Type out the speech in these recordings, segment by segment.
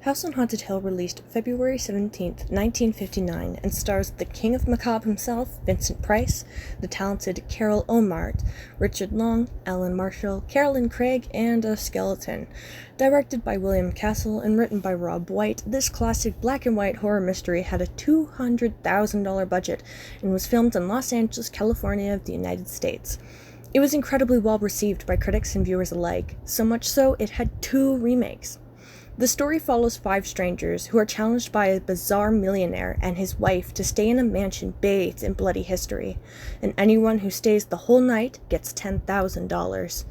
House on Haunted Hill released February 17th, 1959, and stars the King of Macabre himself, Vincent Price, the talented Carol Ohmart, Richard Long, Alan Marshall, Carolyn Craig, and a skeleton. Directed by William Castle and written by Rob White, this classic black and white horror mystery had a $200,000 budget and was filmed in Los Angeles, California, the United States. It was incredibly well received by critics and viewers alike, so much so it had 2 remakes. The story follows 5 strangers who are challenged by a bizarre millionaire and his wife to stay in a mansion bathed in bloody history, and anyone who stays the whole night gets $10,000.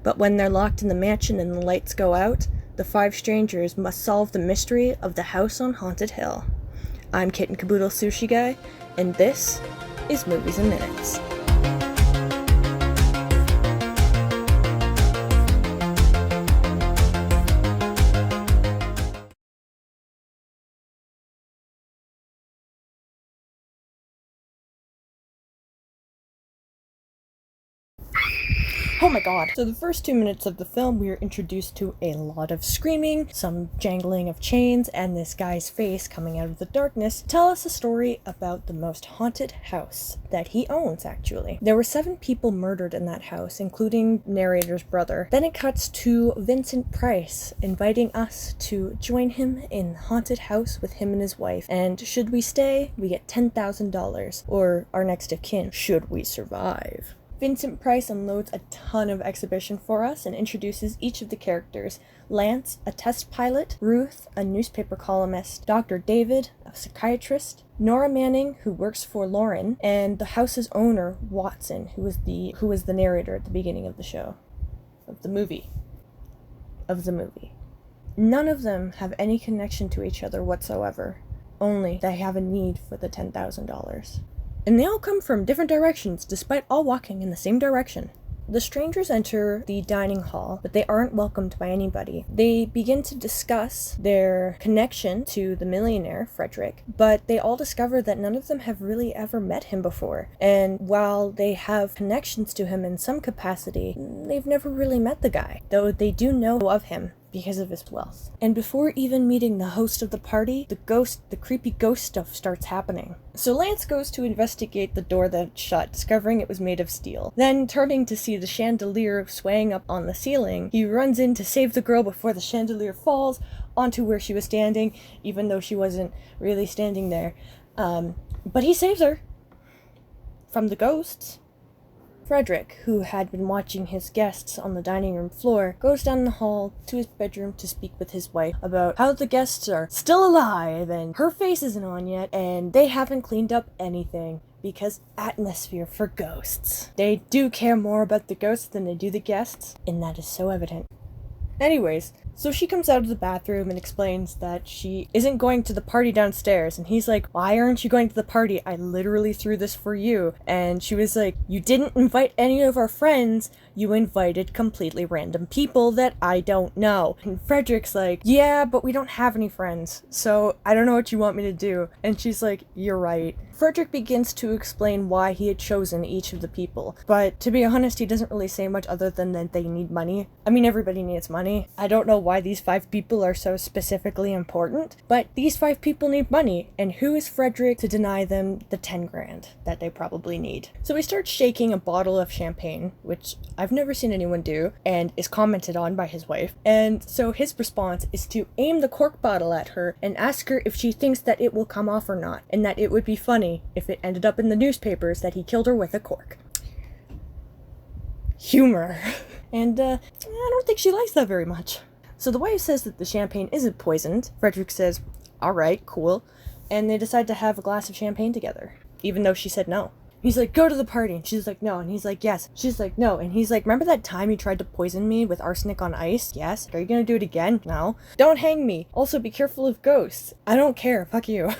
But when they're locked in the mansion and the lights go out, the 5 strangers must solve the mystery of the House on Haunted Hill. I'm Kitten Caboodle Sushi Guy, and this is Movies in Minutes. Oh my god. So the first 2 minutes of the film, we are introduced to a lot of screaming, some jangling of chains, and this guy's face coming out of the darkness tell us a story about the most haunted house that he owns, actually. There were 7 people murdered in that house, including narrator's brother. Then it cuts to Vincent Price inviting us to join him in the haunted house with him and his wife. And should we stay, we get $10,000, or our next of kin, should we survive. Vincent Price unloads a ton of exhibition for us and introduces each of the characters. Lance, a test pilot, Ruth, a newspaper columnist, Dr. David, a psychiatrist, Nora Manning, who works for Lauren, and the house's owner, Watson, who was the narrator at the beginning of the show. Of the movie. None of them have any connection to each other whatsoever. Only they have a need for the $10,000. And they all come from different directions, despite all walking in the same direction. The strangers enter the dining hall, but they aren't welcomed by anybody. They begin to discuss their connection to the millionaire, Frederick, but they all discover that none of them have really ever met him before. And while they have connections to him in some capacity, they've never really met the guy, though they do know of him because of his wealth. And before even meeting the host of the party, the creepy ghost stuff starts happening. So Lance goes to investigate the door that's shut, discovering it was made of steel. Then, turning to see the chandelier swaying up on the ceiling, he runs in to save the girl before the chandelier falls onto where she was standing, even though she wasn't really standing there. But he saves her from the ghosts. Frederick, who had been watching his guests on the dining room floor, goes down the hall to his bedroom to speak with his wife about how the guests are still alive and her face isn't on yet and they haven't cleaned up anything because atmosphere for ghosts. They do care more about the ghosts than they do the guests, and that is so evident. Anyways, so she comes out of the bathroom and explains that she isn't going to the party downstairs, and he's like, why aren't you going to the party? I literally threw this for you. And she was like, you didn't invite any of our friends, you invited completely random people that I don't know. And Frederick's like, yeah, but we don't have any friends, so I don't know what you want me to do. And she's like, you're right. Frederick begins to explain why he had chosen each of the people, but to be honest, he doesn't really say much other than that they need money. I mean, everybody needs money. I don't know why these 5 people are so specifically important, but these 5 people need money, and who is Frederick to deny them the 10 grand that they probably need? So he starts shaking a bottle of champagne, which I've never seen anyone do, and is commented on by his wife, and so his response is to aim the cork bottle at her and ask her if she thinks that it will come off or not, and that it would be funny if it ended up in the newspapers that he killed her with a cork. Humor. And I don't think she likes that very much. So the wife says that the champagne isn't poisoned. Frederick says, alright, cool. And they decide to have a glass of champagne together, even though she said no. He's like, go to the party. And she's like, no. And he's like, yes. She's like, no. And he's like, remember that time you tried to poison me with arsenic on ice? Yes. Are you gonna do it again? No. Don't hang me. Also, be careful of ghosts. I don't care. Fuck you.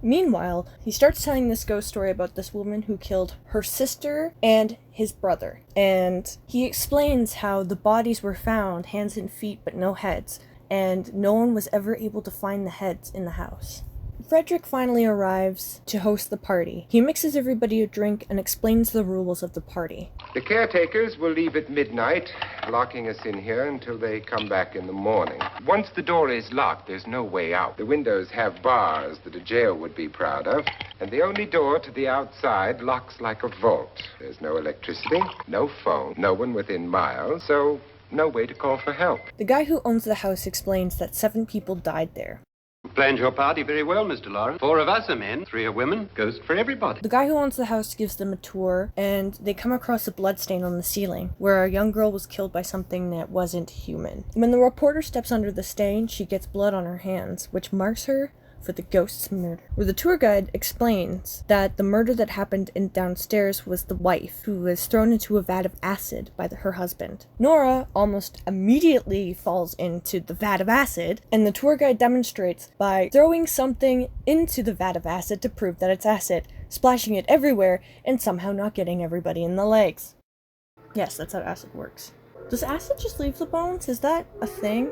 Meanwhile, he starts telling this ghost story about this woman who killed her sister and his brother. And he explains how the bodies were found, hands and feet, but no heads. And no one was ever able to find the heads in the house. Frederick finally arrives to host the party. He mixes everybody a drink and explains the rules of the party. The caretakers will leave at midnight, locking us in here until they come back in the morning. Once the door is locked, there's no way out. The windows have bars that a jail would be proud of, and the only door to the outside locks like a vault. There's no electricity, no phone, no one within miles, so no way to call for help. The guy who owns the house explains that 7 people died there. Planned your party very well, Mr. Lawrence. 4 of us are men, 3 are women. Ghost for everybody. The guy who owns the house gives them a tour, and they come across a bloodstain on the ceiling, where a young girl was killed by something that wasn't human. When the reporter steps under the stain, she gets blood on her hands, which marks her for the ghost's murder. Where the tour guide explains that the murder that happened in downstairs was the wife, who was thrown into a vat of acid by her husband. Nora almost immediately falls into the vat of acid, and the tour guide demonstrates by throwing something into the vat of acid to prove that it's acid, splashing it everywhere, and somehow not getting everybody in the legs. Yes, that's how acid works. Does acid just leave the bones? Is that a thing?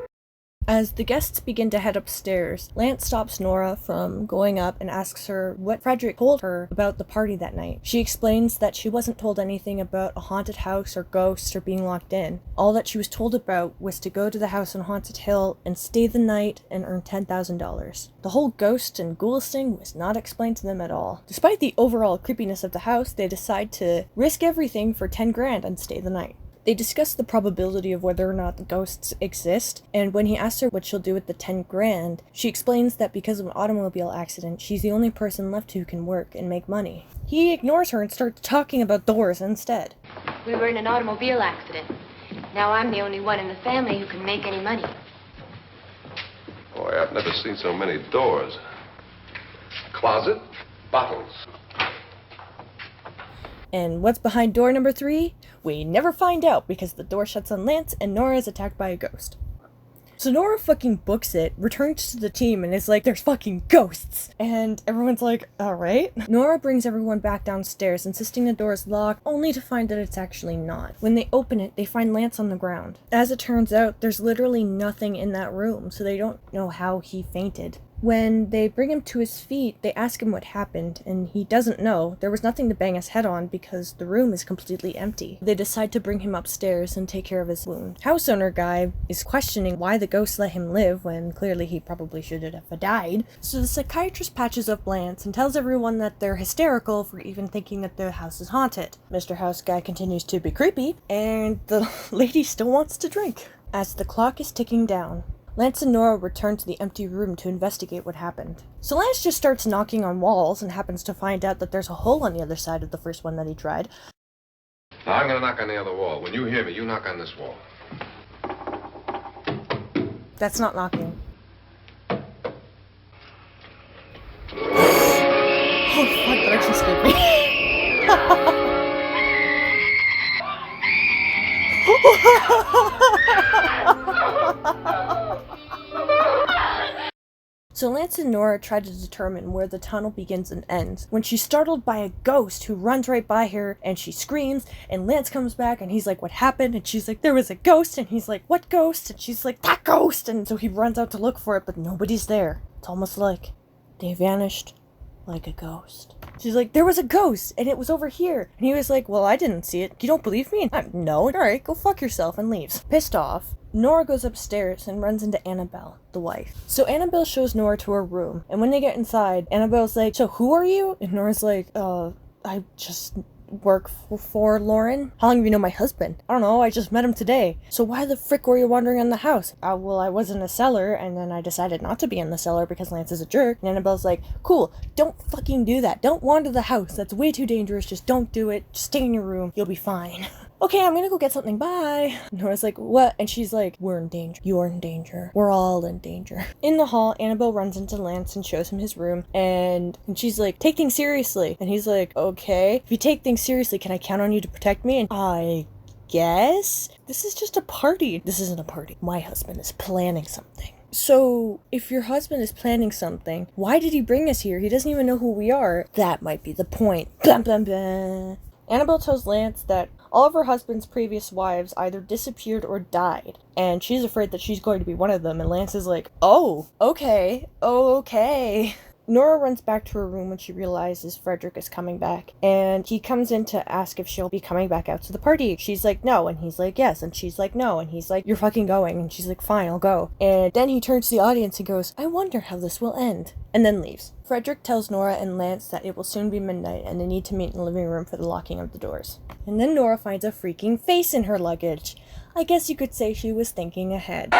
As the guests begin to head upstairs, Lance stops Nora from going up and asks her what Frederick told her about the party that night. She explains that she wasn't told anything about a haunted house or ghosts or being locked in. All that she was told about was to go to the house on Haunted Hill and stay the night and earn $10,000. The whole ghost and ghouls thing was not explained to them at all. Despite the overall creepiness of the house, they decide to risk everything for 10 grand and stay the night. They discuss the probability of whether or not the ghosts exist, and when he asks her what she'll do with the 10 grand, she explains that because of an automobile accident, she's the only person left who can work and make money. He ignores her and starts talking about doors instead. We were in an automobile accident. Now I'm the only one in the family who can make any money. Boy, I've never seen so many doors. Closet, bottles. And what's behind door number 3? We never find out because the door shuts on Lance and Nora is attacked by a ghost. So Nora fucking books it, returns to the team, and is like, there's fucking ghosts! And everyone's like, alright. Nora brings everyone back downstairs, insisting the door is locked, only to find that it's actually not. When they open it, they find Lance on the ground. As it turns out, there's literally nothing in that room, so they don't know how he fainted. When they bring him to his feet, they ask him what happened, and he doesn't know. There was nothing to bang his head on because the room is completely empty. They decide to bring him upstairs and take care of his wound. House owner guy is questioning why the ghost let him live when clearly he probably should have died. So the psychiatrist patches up Lance and tells everyone that they're hysterical for even thinking that their house is haunted. Mr. House guy continues to be creepy, and the lady still wants to drink. As the clock is ticking down, Lance and Nora return to the empty room to investigate what happened. So Lance just starts knocking on walls and happens to find out that there's a hole on the other side of the first one that he tried. Now, I'm gonna knock on the other wall. When you hear me, you knock on this wall. That's not knocking. Oh fuck, that actually scared me. So Lance and Nora try to determine where the tunnel begins and ends when she's startled by a ghost who runs right by her and she screams, and Lance comes back and he's like, what happened? And she's like, there was a ghost, and he's like, what ghost? And she's like, that ghost! And so he runs out to look for it, but nobody's there. It's almost like they vanished like a ghost. She's like, there was a ghost and it was over here. And he was like, well, I didn't see it. You don't believe me? No. Alright, go fuck yourself, and leaves. Pissed off, Nora goes upstairs and runs into Annabelle, the wife. So Annabelle shows Nora to her room, and when they get inside, Annabelle's like, so who are you? And Nora's like, I just work for Lauren. How long have you known my husband? I don't know, I just met him today. So why the frick were you wandering in the house? Well, I was in the cellar, and then I decided not to be in the cellar because Lance is a jerk. And Annabelle's like, cool, don't fucking do that. Don't wander the house. That's way too dangerous. Just don't do it. Just stay in your room. You'll be fine. Okay, I'm gonna go get something, bye. Nora's like, what? And she's like, we're in danger. You're in danger. We're all in danger. In the hall, Annabelle runs into Lance and shows him his room, and she's like, take things seriously. And he's like, okay. If you take things seriously, can I count on you to protect me? And I guess? This is just a party. This isn't a party. My husband is planning something. So, if your husband is planning something, why did he bring us here? He doesn't even know who we are. That might be the point. Blah, blah, blah. Annabelle tells Lance that all of her husband's previous wives either disappeared or died, and she's afraid that she's going to be one of them, and Lance is like, oh, okay. Nora runs back to her room when she realizes Frederick is coming back, and he comes in to ask if she'll be coming back out to the party. She's like, no, and he's like, yes, and she's like, no, and he's like, you're fucking going, and she's like, fine, I'll go. And then he turns to the audience and goes, I wonder how this will end, and then leaves. Frederick tells Nora and Lance that it will soon be midnight and they need to meet in the living room for the locking of the doors. And then Nora finds a freaking face in her luggage. I guess you could say she was thinking ahead.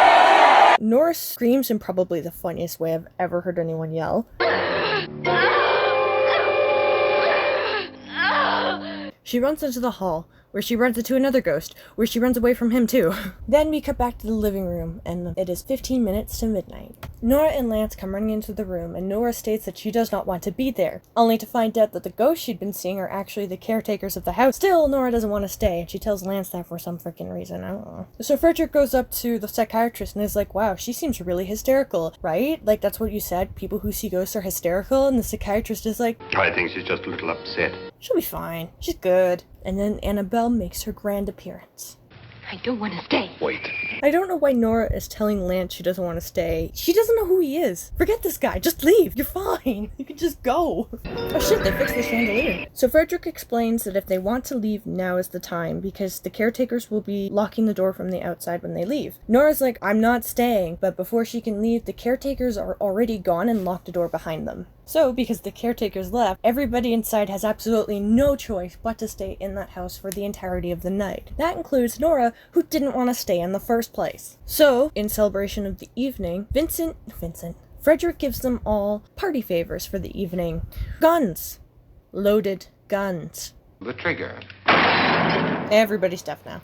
Nora screams in probably the funniest way I've ever heard anyone yell. She runs into the hall, where she runs into another ghost, where she runs away from him too. Then we cut back to the living room, and it is 15 minutes to midnight. Nora and Lance come running into the room, and Nora states that she does not want to be there, only to find out that the ghosts she'd been seeing are actually the caretakers of the house. Still, Nora doesn't want to stay, and she tells Lance that for some freaking reason, I don't know. So Frederick goes up to the psychiatrist and is like, wow, she seems really hysterical, right? Like, that's what you said, people who see ghosts are hysterical, and the psychiatrist is like, I think she's just a little upset. she'll be fine, she's good. And then Annabelle makes her grand appearance. I don't want to stay. Wait. I don't know why Nora is telling Lance she doesn't want to stay. She doesn't know who he is. Forget this guy. Just leave. You're fine. You can just go. Oh shit, they fixed the chandelier. So Frederick explains that if they want to leave, now is the time, because the caretakers will be locking the door from the outside when they leave. Nora's like, I'm not staying, but before she can leave, the caretakers are already gone and locked the door behind them. So, because the caretakers left, everybody inside has absolutely no choice but to stay in that house for the entirety of the night. That includes Nora, who didn't want to stay in the first place. So, in celebration of the evening, Frederick gives them all party favors for the evening. Guns. Loaded guns. The trigger. Everybody's deaf now.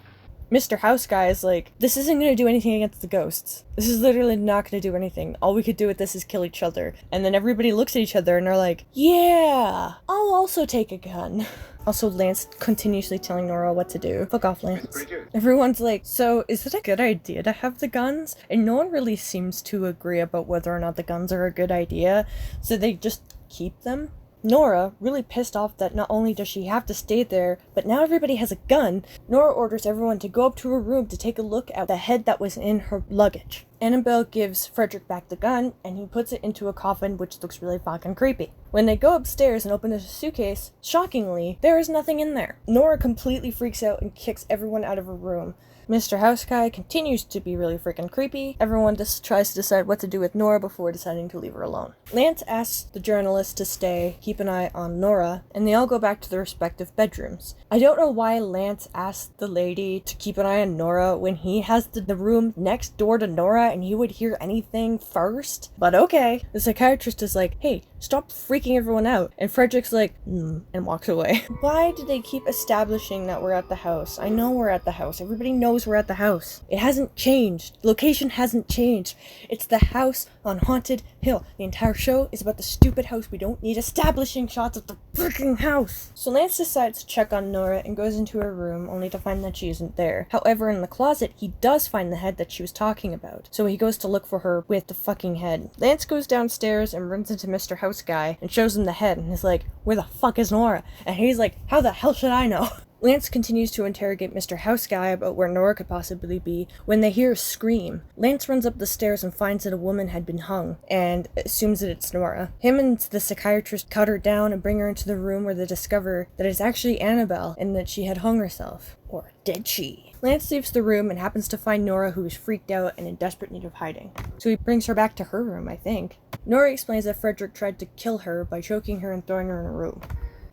Mr. House Guy is like, this isn't going to do anything against the ghosts. This is literally not going to do anything. All we could do with this is kill each other. And then everybody looks at each other and they're like, yeah, I'll also take a gun. Also, Lance continuously telling Nora what to do. Fuck off, Lance. Everyone's like, so is it a good idea to have the guns? And no one really seems to agree about whether or not the guns are a good idea. So they just keep them. Nora, really pissed off that not only does she have to stay there, but now everybody has a gun, Nora orders everyone to go up to her room to take a look at the head that was in her luggage. Annabelle gives Frederick back the gun, and he puts it into a coffin, which looks really fucking creepy. When they go upstairs and open the suitcase, shockingly, there is nothing in there. Nora completely freaks out and kicks everyone out of her room. Mr. House Guy continues to be really freaking creepy. Everyone just tries to decide what to do with Nora before deciding to leave her alone. Lance asks the journalist to stay, keep an eye on Nora, and they all go back to their respective bedrooms. I don't know why Lance asked the lady to keep an eye on Nora when he has the room next door to Nora and he would hear anything first, but okay. The psychiatrist is like, hey, stop freaking everyone out. And Frederick's like, and walks away. Why do they keep establishing that we're at the house? I know we're at the house. Everybody knows we're at the house. It hasn't changed. The location hasn't changed. It's the house on Haunted Hill. The entire show is about the stupid house. We don't need establishing shots of the freaking house. So Lance decides to check on Nora and goes into her room only to find that she isn't there. However, in the closet, he does find the head that she was talking about. So he goes to look for her with the fucking head. Lance goes downstairs and runs into Mr. House Guy and shows him the head and is like, where the fuck is Nora? And he's like, how the hell should I know? Lance continues to interrogate Mr. House Guy about where Nora could possibly be when they hear a scream. Lance runs up the stairs and finds that a woman had been hung, and assumes that it's Nora. Him and the psychiatrist cut her down and bring her into the room where they discover that it's actually Annabelle and that she had hung herself. Or did she? Lance leaves the room and happens to find Nora, who is freaked out and in desperate need of hiding. So he brings her back to her room, I think. Nora explains that Frederick tried to kill her by choking her and throwing her in a room.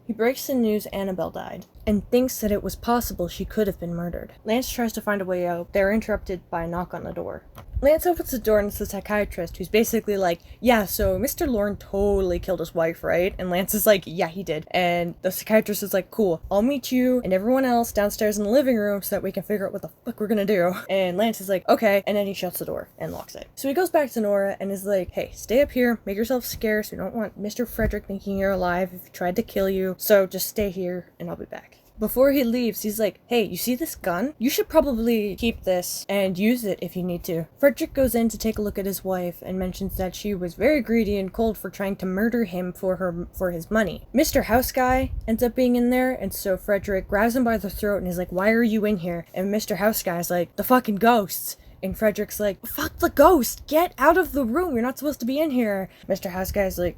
He breaks the news Annabelle died, and thinks that it was possible she could have been murdered. Lance tries to find a way out. They're interrupted by a knock on the door. Lance opens the door and it's the psychiatrist, who's basically like, yeah, so Mr. Lorne totally killed his wife, right? And Lance is like, yeah, he did. And the psychiatrist is like, cool, I'll meet you and everyone else downstairs in the living room so that we can figure out what the fuck we're gonna do. And Lance is like, okay, and then he shuts the door and locks it. So he goes back to Nora and is like, hey, stay up here, make yourself scarce. We don't want Mr. Frederick thinking you're alive if he tried to kill you. So just stay here and I'll be back. Before he leaves, he's like, hey, you see this gun? You should probably keep this and use it if you need to. Frederick goes in to take a look at his wife and mentions that she was very greedy and cold for trying to murder him for his money. Mr. House Guy ends up being in there, and so Frederick grabs him by the throat and is like, why are you in here? And Mr. House Guy is like, the fucking ghosts. And Frederick's like, fuck the ghost! Get out of the room! You're not supposed to be in here! Mr. House Guy's like,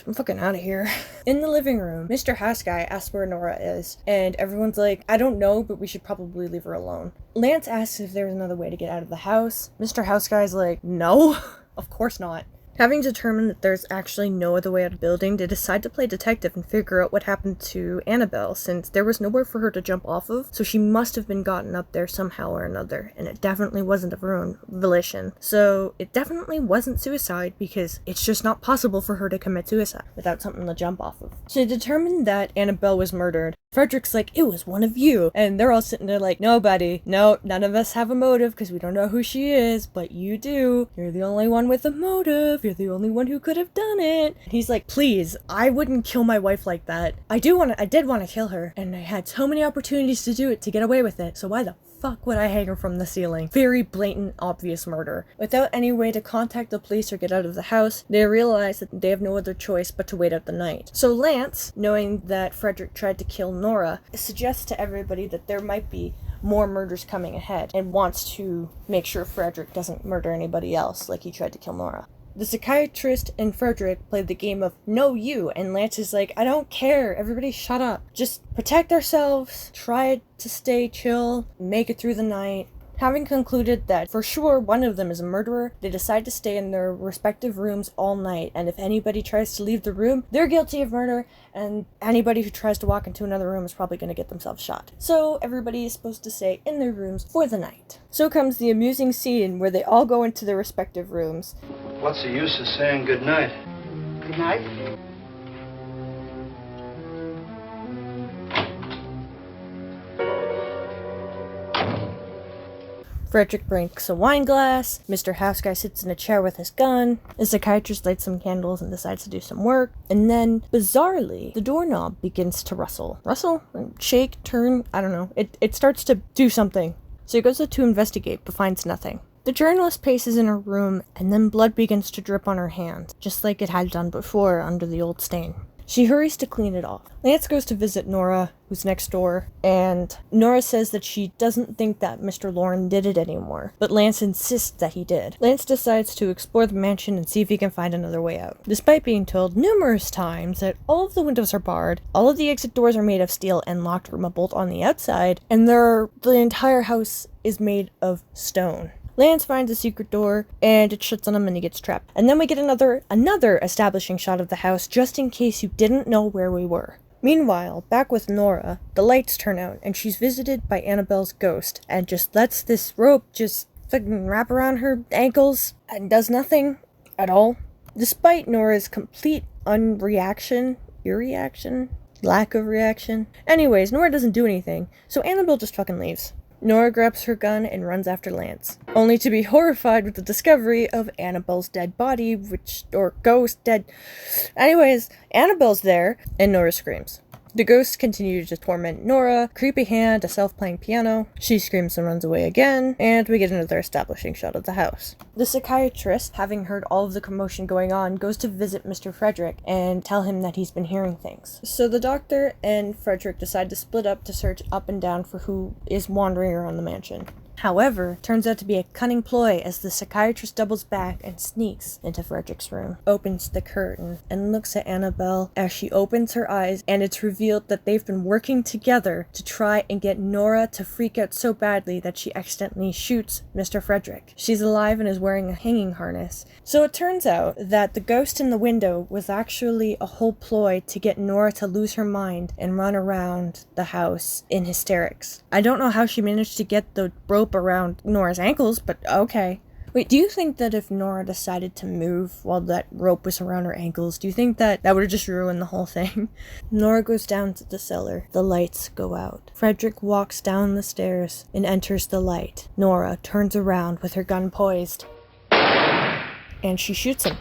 I'm fucking out of here. In the living room, Mr. House Guy asks where Nora is, and everyone's like, I don't know, but we should probably leave her alone. Lance asks if there's another way to get out of the house. Mr. House Guy's like, no, of course not. Having determined that there's actually no other way out of the building, they decide to play detective and figure out what happened to Annabelle, since there was nowhere for her to jump off of, so she must have been gotten up there somehow or another, and it definitely wasn't of her own volition. So it definitely wasn't suicide, because it's just not possible for her to commit suicide without something to jump off of. So they determined that Annabelle was murdered. Frederick's like, it was one of you, and they're all sitting there like, no, buddy, no, none of us have a motive, because we don't know who she is, but you do. You're the only one with a motive. You're the only one who could have done it. And he's like, please, I wouldn't kill my wife like that. I did want to kill her, and I had so many opportunities to do it, to get away with it, so why the fuck would I hang her from the ceiling? Very blatant, obvious murder. Without any way to contact the police or get out of the house, they realize that they have no other choice but to wait out the night. So Lance, knowing that Frederick tried to kill Nora, suggests to everybody that there might be more murders coming ahead, and wants to make sure Frederick doesn't murder anybody else like he tried to kill Nora. The psychiatrist and Frederick played the game of no you, and Lance is like, I don't care, everybody shut up. Just protect ourselves, try to stay chill, make it through the night. Having concluded that for sure one of them is a murderer, they decide to stay in their respective rooms all night, and if anybody tries to leave the room, they're guilty of murder, and anybody who tries to walk into another room is probably going to get themselves shot. So everybody is supposed to stay in their rooms for the night. So comes the amusing scene where they all go into their respective rooms. What's the use of saying good night? Good night. Frederick breaks a wine glass, Mr. House Guy sits in a chair with his gun, the psychiatrist lights some candles and decides to do some work, and then, bizarrely, the doorknob begins to rustle. Rustle? Shake? Turn? I don't know. It starts to do something. So he goes to investigate, but finds nothing. The journalist paces in her room, and then blood begins to drip on her hand, just like it had done before under the old stain. She hurries to clean it off. Lance goes to visit Nora, who's next door, and Nora says that she doesn't think that Mr. Lauren did it anymore, but Lance insists that he did. Lance decides to explore the mansion and see if he can find another way out, despite being told numerous times that all of the windows are barred, all of the exit doors are made of steel and locked from a bolt on the outside, and the entire house is made of stone. Lance finds a secret door, and it shuts on him and he gets trapped. And then we get another establishing shot of the house, just in case you didn't know where we were. Meanwhile, back with Nora, the lights turn out, and she's visited by Annabelle's ghost, and just lets this rope just fucking wrap around her ankles, and does nothing at all. Despite Nora's complete irreaction, lack of reaction. Anyways, Nora doesn't do anything, so Annabelle just fucking leaves. Nora grabs her gun and runs after Lance, only to be horrified with the discovery of Annabelle's dead body, or ghost dead. Anyways, Annabelle's there, and Nora screams. The ghosts continue to torment Nora, creepy hand, a self-playing piano. She screams and runs away again, and we get another establishing shot of the house. The psychiatrist, having heard all of the commotion going on, goes to visit Mr. Frederick and tell him that he's been hearing things. So the doctor and Frederick decide to split up to search up and down for who is wandering around the mansion. However, turns out to be a cunning ploy as the psychiatrist doubles back and sneaks into Frederick's room, opens the curtain, and looks at Annabelle as she opens her eyes, and it's revealed that they've been working together to try and get Nora to freak out so badly that she accidentally shoots Mr. Frederick. She's alive and is wearing a hanging harness. So it turns out that the ghost in the window was actually a whole ploy to get Nora to lose her mind and run around the house in hysterics. I don't know how she managed to get the rope around Nora's ankles, but okay. Wait, do you think that if Nora decided to move while that rope was around her ankles, do you think that would have just ruined the whole thing? Nora goes down to the cellar. The lights go out. Frederick walks down the stairs and enters the light. Nora turns around with her gun poised, and she shoots him.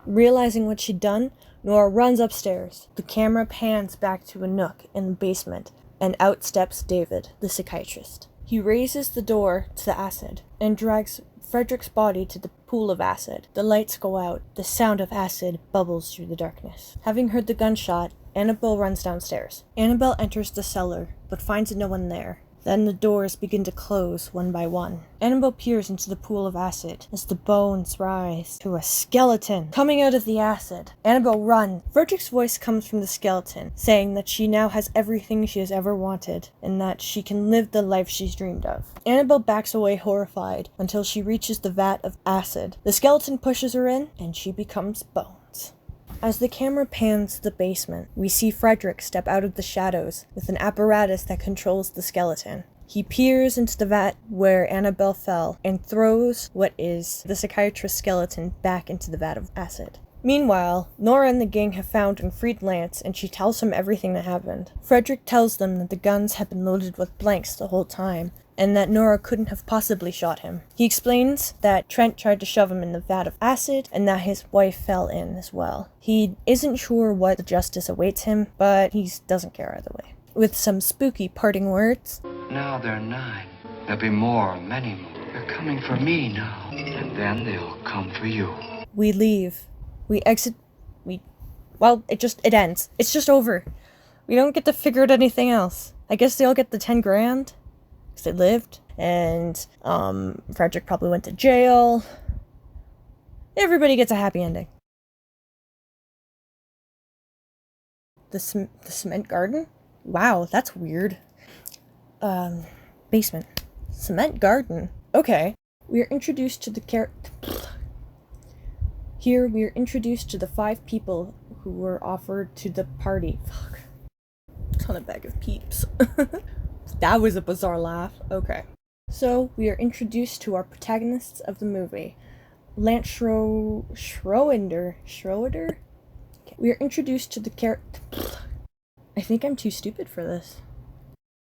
Realizing what she'd done, Nora runs upstairs. The camera pans back to a nook in the basement, and out steps David, the psychiatrist. He raises the door to the acid and drags Frederick's body to the pool of acid. The lights go out. The sound of acid bubbles through the darkness. Having heard the gunshot, Annabelle runs downstairs. Annabelle enters the cellar, but finds no one there. Then the doors begin to close one by one. Annabelle peers into the pool of acid as the bones rise to a skeleton coming out of the acid. Annabelle, run! Frederick's voice comes from the skeleton, saying that she now has everything she has ever wanted, and that she can live the life she's dreamed of. Annabelle backs away horrified until she reaches the vat of acid. The skeleton pushes her in, and she becomes bones. As the camera pans to the basement, we see Frederick step out of the shadows with an apparatus that controls the skeleton. He peers into the vat where Annabelle fell and throws what is the psychiatrist's skeleton back into the vat of acid. Meanwhile, Nora and the gang have found and freed Lance, and she tells him everything that happened. Frederick tells them that the guns had been loaded with blanks the whole time, and that Nora couldn't have possibly shot him. He explains that Trent tried to shove him in the vat of acid, and that his wife fell in as well. He isn't sure what justice awaits him, but he doesn't care either way. With some spooky parting words. Now there are 9. There'll be more, many more. They're coming for me now. And then they'll come for you. We leave. We exit. It ends. It's just over. We don't get to figure out anything else. I guess they all get the 10 grand. Because they lived. And, Frederick probably went to jail. Everybody gets a happy ending. The cement garden? Wow, that's weird. Basement. Cement garden. Okay. We are introduced to the Here we are introduced to the 5 people who were offered to the party. Fuck. Ton of bag of peeps. That was a bizarre laugh. Okay. So, we are introduced to our protagonists of the movie. Lance Schroeder? Okay. We are introduced to the I think I'm too stupid for this.